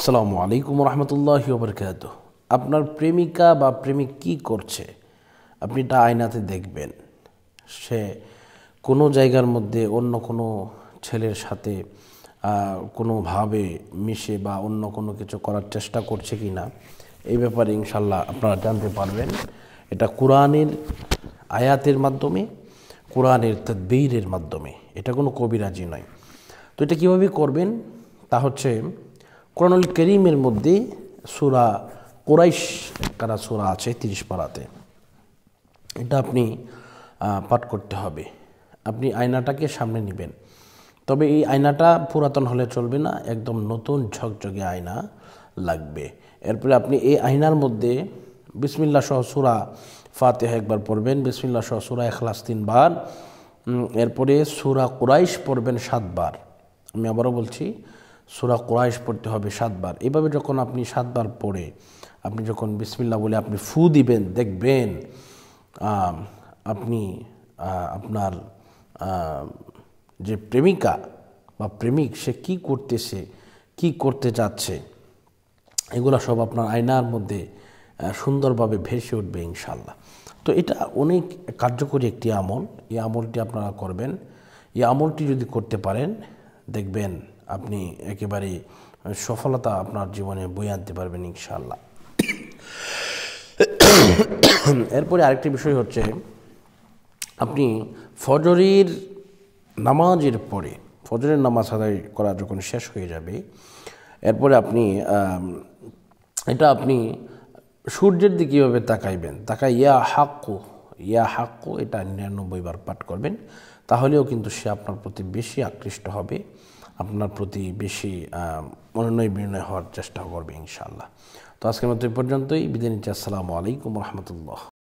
আসসালামু আলাইকুম রহমতুল্লাহি ওয়া বারাকাতুহু। আপনার প্রেমিকা বা প্রেমিক কি করছে আপনি এটা আয়নাতে দেখবেন। সে কোনো জায়গার মধ্যে অন্য কোনো ছেলের সাথে কোনোভাবে মিশে বা অন্য কোনো কিছু করার চেষ্টা করছে কি না, এই ব্যাপারে ইনশাল্লাহ আপনারা জানতে পারবেন। এটা কোরআনের আয়াতের মাধ্যমে, কোরআনের তাদবীরের মাধ্যমে, এটা কোনো কবিরাজি নয়। তো এটা কীভাবে করবেন তা হচ্ছে, কোরআনুল কারীমের মধ্যে সূরা কুরাইশ একখানা সূরা আছে 30 পারাতে, এটা আপনি পাঠ করতে হবে। আপনি আয়নাটাকে সামনে নেবেন, তবে এই আয়নাটা পুরাতন হলে চলবে না, একদম নতুন ঝকঝকে আয়না লাগবে। এরপরে আপনি এই আয়নার মধ্যে বিসমিল্লাহ সহ সূরা ফাতিহা একবার পড়বেন, বিসমিল্লাহ সহ সূরা ইখলাস 3 বার, এরপরে সূরা কুরাইশ পড়বেন 7 বার। আমি আবারও বলছি, সূরা কুরাইশ পড়তে হবে 7 বার। এভাবে যখন আপনি 7 বার পড়ে আপনি যখন বিসমিল্লাহ বলে আপনি ফু দিবেন, দেখবেন আপনি আপনার যে প্রেমিকা বা প্রেমিক সে কি করতেছে, কি করতে যাচ্ছে, এগুলো সব আপনার আয়নার মধ্যে সুন্দরভাবে ভেসে উঠবে ইনশাল্লাহ। তো এটা অনেক কার্যকরী একটি আমল। এই আমলটি আপনারা করবেন। এই আমলটি যদি করতে পারেন, দেখবেন আপনি একেবারে সফলতা আপনার জীবনে বয়ে আনতে পারবেন ইনশাল্লাহ। এরপরে আরেকটি বিষয় হচ্ছে, আপনি ফজরের নামাজের পরে, ফজরের নামাজ আদায় করা যখন শেষ হয়ে যাবে, এরপরে আপনি আপনি সূর্যের দিকে কীভাবে তাকাইবেন, ইয়া হাক্কু এটা 99 বার পাঠ করবেন। তাহলেও কিন্তু সে আপনার প্রতি বেশি আকৃষ্ট হবে, আপনার প্রতি বেশি মনোনয় বিনয় হওয়ার চেষ্টা করবে ইনশাআল্লাহ। তো আজকের মতো এই পর্যন্তই, বিদায় নিচ্ছি। আসসালামু আলাইকুম রহমতুল্লাহ।